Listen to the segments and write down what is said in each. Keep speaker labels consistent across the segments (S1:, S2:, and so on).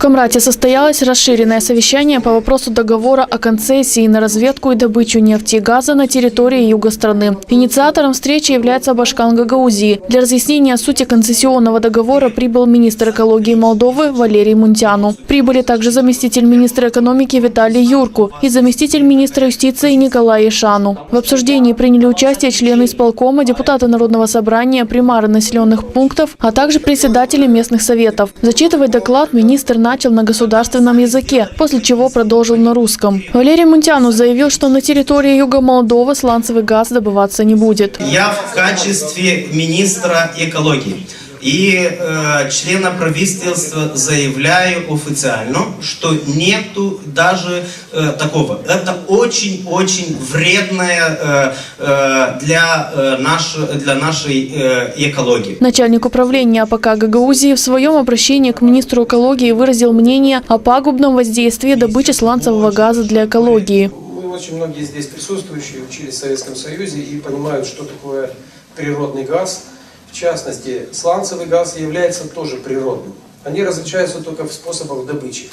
S1: В Камрате состоялось расширенное совещание по вопросу договора о концессии на разведку и добычу нефти и газа на территории юга страны. Инициатором встречи является Башкан Гагаузии. Для разъяснения сути концессионного договора прибыл министр экологии Молдовы Валерий Мунтяну. Прибыли также заместитель министра экономики Виталий Юрку и заместитель министра юстиции Николай Ишану. В обсуждении приняли участие члены исполкома, депутаты Народного собрания, примары населенных пунктов, а также председатели местных советов. Зачитывать доклад министр начал на государственном языке, после чего продолжил на русском. Валерий Мунтяну заявил, что на территории юга Молдовы сланцевый газ добываться не будет.
S2: Я в качестве министра экологии и члена правительства заявляю официально, что нету даже такого. Это очень-очень вредное для нашей экологии.
S1: Начальник управления АПК Гагаузии в своем обращении к министру экологии выразил мнение о пагубном воздействии добычи сланцевого газа для экологии.
S3: Мы очень многие здесь присутствующие учились в Советском Союзе и понимают, что такое природный газ. В частности, сланцевый газ является тоже природным. Они различаются только в способах добычи.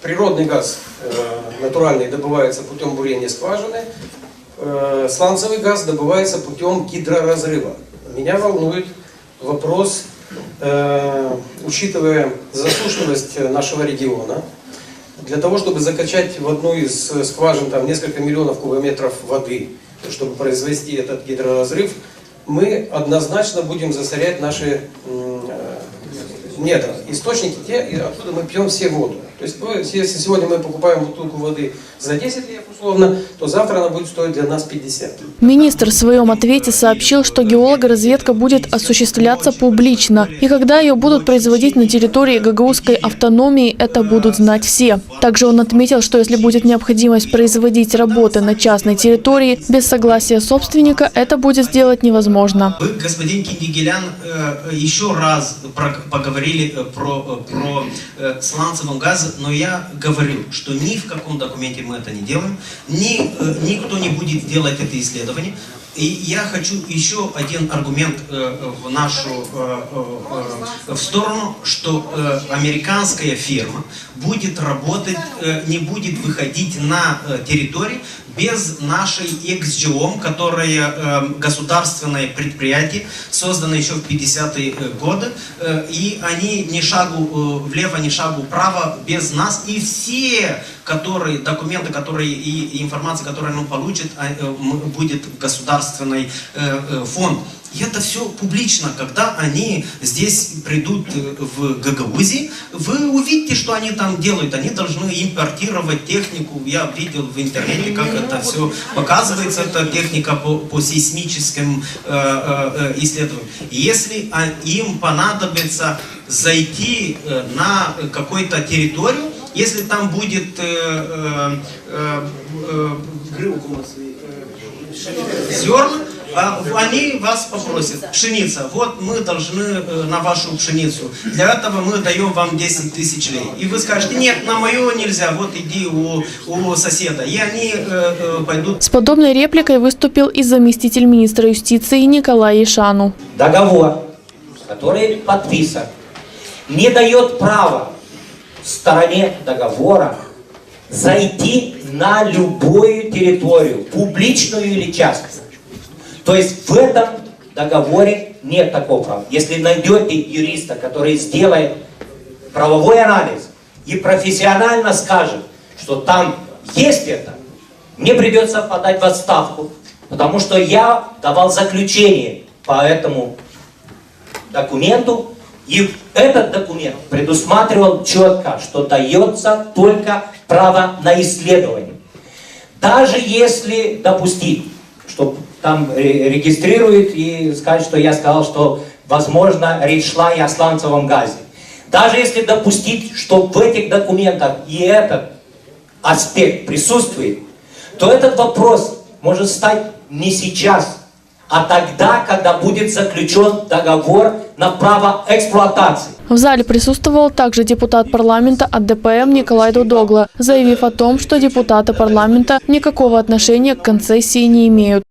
S3: Природный газ натуральный добывается путем бурения скважины. Сланцевый газ добывается путем гидроразрыва. Меня волнует вопрос, учитывая засушливость нашего региона, для того, чтобы закачать в одну из скважин там, несколько миллионов кубометров воды, чтобы произвести этот гидроразрыв, мы однозначно будем засорять наши недра. Источники те, откуда мы пьем все воду. То есть, если сегодня мы покупаем бутылку воды за 10 лет условно, то завтра она будет стоить для нас 50.
S1: Министр в своем ответе сообщил, что геологоразведка будет осуществляться публично. И когда ее будут производить на территории гагаузской автономии, это будут знать все. Также он отметил, что если будет необходимость производить работы на частной территории без согласия собственника, это будет сделать невозможно.
S2: Вы, господин Кингигелян, еще раз поговорили про сланцевый газ, но я говорю, что ни в каком документе мы это не делаем, никто не будет делать это исследование. И я хочу еще один аргумент в сторону, что американская фирма будет работать, не будет выходить на территорию без нашей XGOM, которая государственное предприятие, создано еще в 50-е годы, и они ни шагу влево, ни шагу вправо без нас, и все документы, и информация, которую он получит, будет в государственный фонд. И это все публично. Когда они здесь придут в Гагаузию, вы увидите, что они там делают. Они должны импортировать технику. Я видел в интернете, как это все показывается. Это техника по сейсмическим исследованиям. Если им понадобится зайти на какую-то территорию, если там будет зерна, они вас попросят: пшеница, вот мы должны на вашу пшеницу, для этого мы даем вам 10 тысяч лей. И вы скажете: нет, на мою нельзя, вот иди у соседа. И они пойдут.
S1: С подобной репликой выступил и заместитель министра юстиции Николай Ишану.
S4: Договор, который подписан, не дает права стороне договора зайти на любую территорию, публичную или частную. То есть в этом договоре нет такого права. Если найдете юриста, который сделает правовой анализ и профессионально скажет, что там есть это, мне придется подать в отставку, потому что я давал заключение по этому документу, и этот документ предусматривал четко, что дается только право на исследование. Даже если допустить, что там регистрирует и скажет, что я сказал, что, возможно, речь шла и о сланцевом газе. Даже если допустить, что в этих документах и этот аспект присутствует, то этот вопрос может стать не сейчас, а тогда, когда будет заключен договор на право эксплуатации.
S1: В зале присутствовал также депутат парламента от ДПМ Николай Дудогла, заявив о том, что депутаты парламента никакого отношения к концессии не имеют.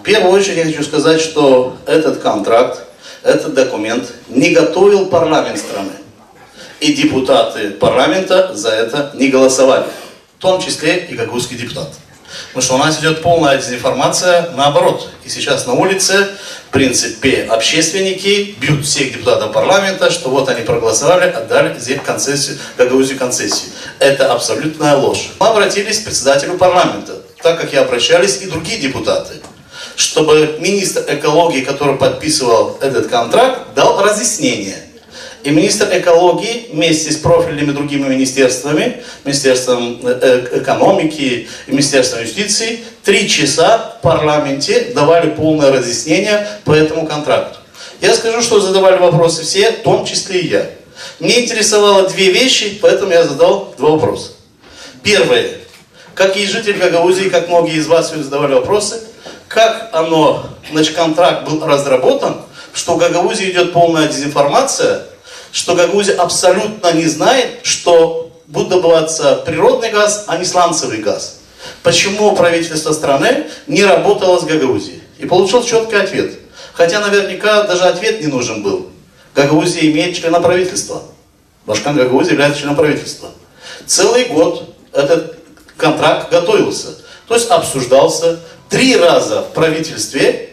S5: В первую очередь я хочу сказать, что этот контракт, этот документ не готовил парламент страны. И депутаты парламента за это не голосовали. В том числе и гагаузский депутат. Потому что у нас идет полная дезинформация наоборот. И сейчас на улице, в принципе, общественники бьют всех депутатов парламента, что вот они проголосовали, отдали концессию, Гагаузию концессию. Это абсолютная ложь. Мы обратились к председателю парламента, так как и обращались и другие депутаты, чтобы министр экологии, который подписывал этот контракт, дал разъяснение. И министр экологии вместе с профильными другими министерствами, Министерством экономики и Министерством юстиции, 3 часа в парламенте давали полное разъяснение по этому контракту. Я скажу, что задавали вопросы все, в том числе и я. Мне интересовало 2 вещи, поэтому я задал 2 вопроса. Первое. Как и житель Гагаузии, как многие из вас задавали вопросы, как контракт был разработан, что в Гагаузии идет полная дезинформация, что Гагаузия абсолютно не знает, что будет добываться природный газ, а не сланцевый газ. Почему правительство страны не работало с Гагаузией? И получил четкий ответ. Хотя наверняка даже ответ не нужен был. Гагаузия имеет члена правительства. Башкан Гагаузия является членом правительства. Целый год этот контракт готовился. То есть обсуждался 3 раза в правительстве,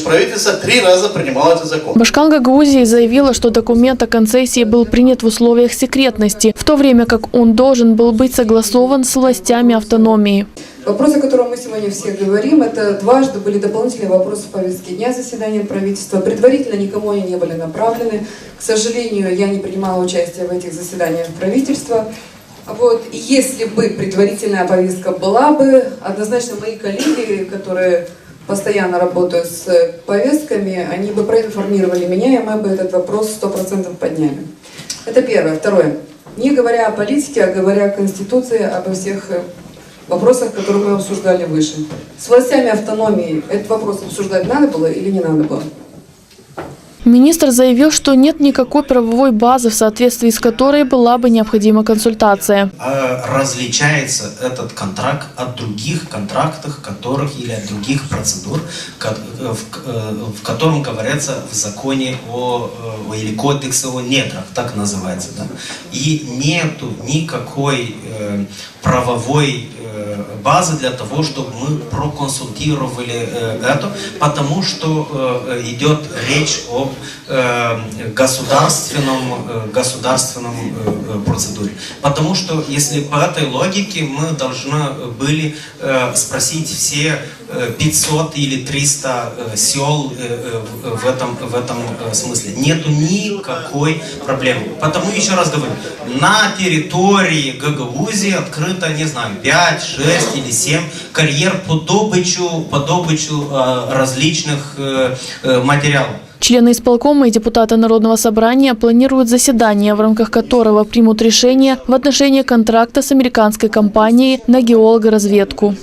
S5: правительство 3 раза принимало этот закон.
S1: Башкан Гагаузии заявила, что документ о концессии был принят в условиях секретности, в то время как он должен был быть согласован с властями автономии.
S6: Вопрос, о котором мы сегодня все говорим, это дважды были дополнительные вопросы в повестке дня заседания правительства. Предварительно никому они не были направлены. К сожалению, я не принимала участие в этих заседаниях правительства. И если бы предварительная повестка была бы, однозначно мои коллеги, которые постоянно работают с повестками, они бы проинформировали меня, и мы бы этот вопрос 100% подняли. Это первое. Второе. Не говоря о политике, а говоря о Конституции, обо всех вопросах, которые мы обсуждали выше. С властями автономии этот вопрос обсуждать надо было или не надо было?
S1: Министр заявил, что нет никакой правовой базы, в соответствии с которой была бы необходима консультация.
S2: Различается этот контракт от других контрактов, или от других процедур, в котором говорится в законе или кодексе о недрах, так называется. Да? И нету никакой правовой базы для того, чтобы мы проконсультировали это, потому что идет речь об государственном процедуре. Потому что если по этой логике мы должны были спросить все 500 или 300 сел в этом смысле. Нету никакой проблемы. Потому, еще раз говорю, на территории Гагаузии открыто, не знаю, 5, 6 или 7 карьер по добычу различных материалов.
S1: Члены исполкома и депутаты Народного собрания планируют заседание, в рамках которого примут решение в отношении контракта с американской компанией на геологоразведку.